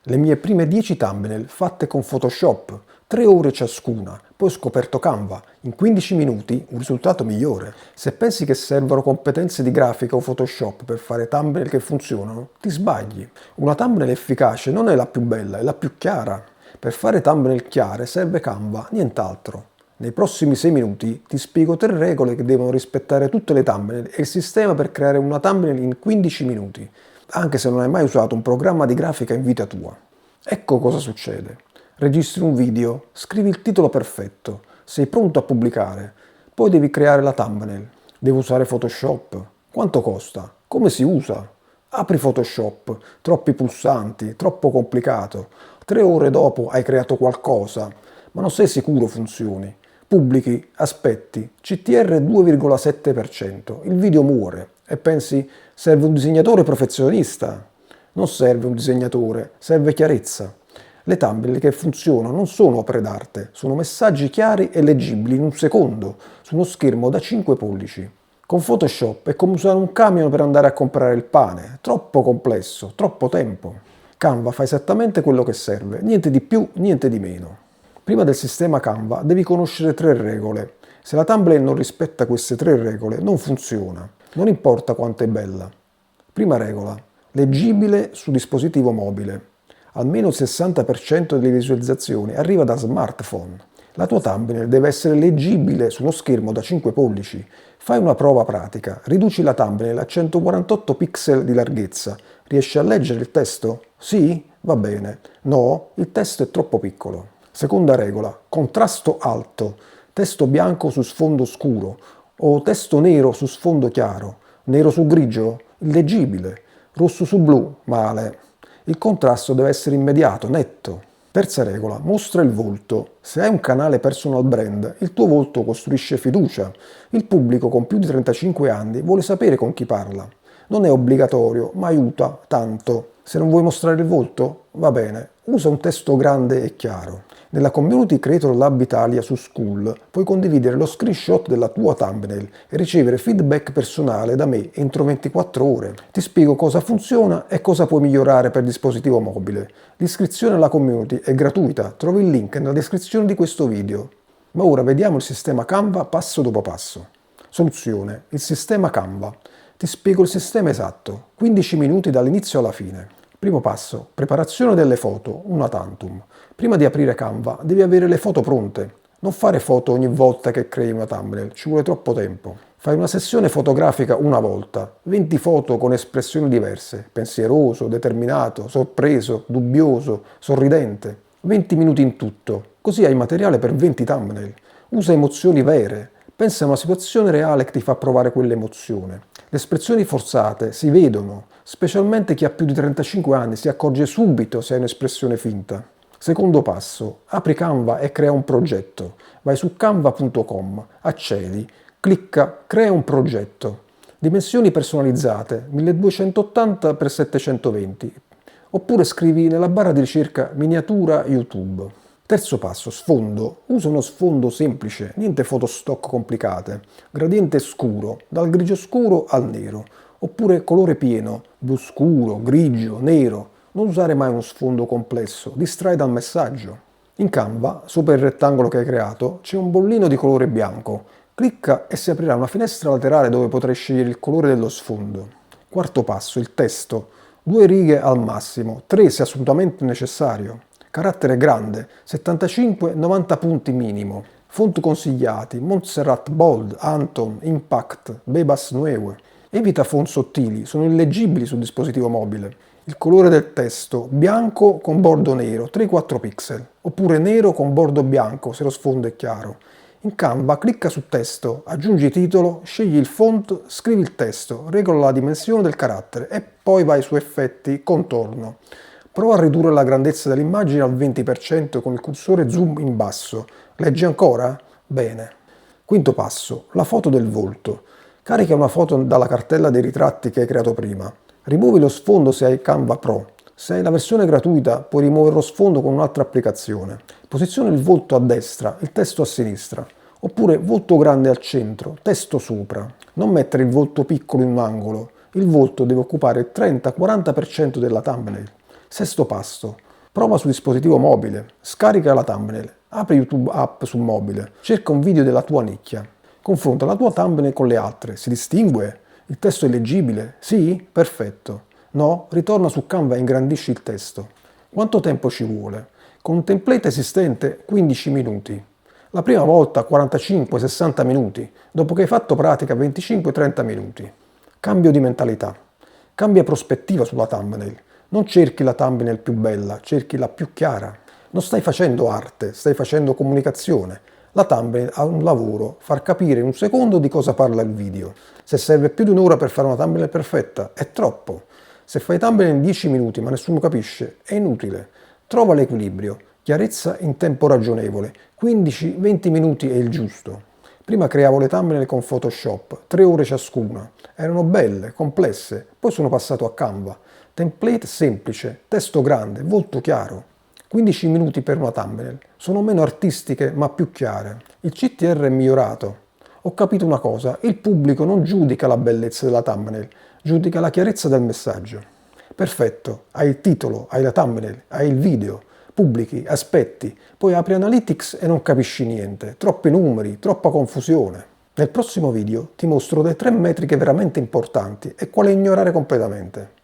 Le mie prime 10 thumbnail fatte con Photoshop, 3 ore ciascuna, poi ho scoperto Canva, in 15 minuti un risultato migliore. Se pensi che servano competenze di grafica o Photoshop per fare thumbnail che funzionano, ti sbagli. Una thumbnail efficace non è la più bella, è la più chiara. Per fare thumbnail chiare serve Canva, nient'altro. Nei prossimi 6 minuti ti spiego 3 regole che devono rispettare tutte le thumbnail e il sistema per creare una thumbnail in 15 minuti, anche se non hai mai usato un programma di grafica in vita tua. Ecco cosa succede. Registri un video, scrivi il titolo perfetto, sei pronto a pubblicare, poi devi creare la thumbnail. Devi usare Photoshop. Quanto costa? Come si usa? Apri Photoshop, troppi pulsanti, troppo complicato. 3 ore dopo hai creato qualcosa, ma non sei sicuro funzioni. Pubblichi, aspetti, CTR 2,7%, il video muore e pensi serve un disegnatore professionista. Non serve un disegnatore, serve chiarezza. Le thumbnail che funzionano non sono opere d'arte, sono messaggi chiari e leggibili in un secondo, su uno schermo da 5 pollici. Con Photoshop è come usare un camion per andare a comprare il pane, troppo complesso, troppo tempo. Canva fa esattamente quello che serve, niente di più, niente di meno. Prima del sistema Canva devi conoscere 3 regole. Se la thumbnail non rispetta queste 3 regole, non funziona. Non importa quanto è bella. Prima regola. Leggibile su dispositivo mobile. Almeno il 60% delle visualizzazioni arriva da smartphone. La tua thumbnail deve essere leggibile su uno schermo da 5 pollici. Fai una prova pratica. Riduci la thumbnail a 148 pixel di larghezza. Riesci a leggere il testo? Sì? Va bene. No? Il testo è troppo piccolo. Seconda regola. Contrasto alto. Testo bianco su sfondo scuro o testo nero su sfondo chiaro. Nero su grigio? Illeggibile. Rosso su blu? Male. Il contrasto deve essere immediato, netto. Terza regola, mostra il volto. Se hai un canale personal brand, il tuo volto costruisce fiducia. Il pubblico con più di 35 anni vuole sapere con chi parla. Non è obbligatorio, ma aiuta tanto. Se non vuoi mostrare il volto, va bene, usa un testo grande e chiaro. Nella community Creator Lab Italia su School puoi condividere lo screenshot della tua thumbnail e ricevere feedback personale da me entro 24 ore. Ti spiego cosa funziona e cosa puoi migliorare per dispositivo mobile. L'iscrizione alla community è gratuita, trovi il link nella descrizione di questo video. Ma ora vediamo il sistema Canva passo dopo passo. Soluzione: il sistema Canva. Ti spiego il sistema esatto, 15 minuti dall'inizio alla fine. Primo passo, preparazione delle foto, una tantum. Prima di aprire Canva devi avere le foto pronte. Non fare foto ogni volta che crei una thumbnail, ci vuole troppo tempo. Fai una sessione fotografica una volta, 20 foto con espressioni diverse, pensieroso, determinato, sorpreso, dubbioso, sorridente. 20 minuti in tutto, così hai materiale per 20 thumbnail. Usa emozioni vere, pensa a una situazione reale che ti fa provare quell'emozione. Le espressioni forzate si vedono, specialmente chi ha più di 35 anni si accorge subito se è un'espressione finta. Secondo passo, apri Canva e crea un progetto. Vai su canva.com, accedi, clicca Crea un progetto. Dimensioni personalizzate, 1280x720. Oppure scrivi nella barra di ricerca miniatura YouTube. Terzo passo, sfondo. Usa uno sfondo semplice, niente foto stock complicate. Gradiente scuro, dal grigio scuro al nero. Oppure colore pieno, blu scuro, grigio, nero. Non usare mai uno sfondo complesso, distrae dal messaggio. In Canva, sopra il rettangolo che hai creato, c'è un bollino di colore bianco. Clicca e si aprirà una finestra laterale dove potrai scegliere il colore dello sfondo. Quarto passo, il testo. 2 righe al massimo, 3 se assolutamente necessario. Carattere grande, 75-90 punti minimo. Font consigliati, Montserrat Bold, Anton, Impact, Bebas Neue. Evita font sottili, sono illeggibili sul dispositivo mobile. Il colore del testo, bianco con bordo nero, 3-4 pixel, oppure nero con bordo bianco se lo sfondo è chiaro. In Canva clicca su testo, aggiungi titolo, scegli il font, scrivi il testo, regola la dimensione del carattere e poi vai su effetti, contorno. Prova a ridurre la grandezza dell'immagine al 20% con il cursore zoom in basso. Leggi ancora? Bene. Quinto passo, la foto del volto. Carica una foto dalla cartella dei ritratti che hai creato prima. Rimuovi lo sfondo se hai Canva Pro. Se hai la versione gratuita puoi rimuovere lo sfondo con un'altra applicazione. Posiziona il volto a destra, il testo a sinistra. Oppure volto grande al centro, testo sopra. Non mettere il volto piccolo in un angolo. Il volto deve occupare il 30-40% della thumbnail. Sesto passo. Prova su dispositivo mobile, scarica la thumbnail, apri YouTube App sul mobile, cerca un video della tua nicchia, confronta la tua thumbnail con le altre, si distingue? Il testo è leggibile? Sì? Perfetto. No? Ritorna su Canva e ingrandisci il testo. Quanto tempo ci vuole? Con un template esistente 15 minuti. La prima volta 45-60 minuti, dopo che hai fatto pratica 25-30 minuti. Cambio di mentalità. Cambia prospettiva sulla thumbnail. Non cerchi la thumbnail più bella, cerchi la più chiara. Non stai facendo arte, stai facendo comunicazione. La thumbnail ha un lavoro, far capire in un secondo di cosa parla il video. Se serve più di un'ora per fare una thumbnail perfetta, è troppo. Se fai thumbnail in 10 minuti ma nessuno capisce, è inutile. Trova l'equilibrio, chiarezza in tempo ragionevole, 15-20 minuti è il giusto. Prima creavo le thumbnail con Photoshop, 3 ore ciascuna. Erano belle, complesse, poi sono passato a Canva. Template semplice, testo grande, volto chiaro. 15 minuti per una thumbnail. Sono meno artistiche ma più chiare. Il CTR è migliorato. Ho capito una cosa, il pubblico non giudica la bellezza della thumbnail, giudica la chiarezza del messaggio. Perfetto, hai il titolo, hai la thumbnail, hai il video, pubblichi, aspetti, poi apri Analytics e non capisci niente, troppi numeri, troppa confusione. Nel prossimo video ti mostro le 3 metriche veramente importanti e quale ignorare completamente.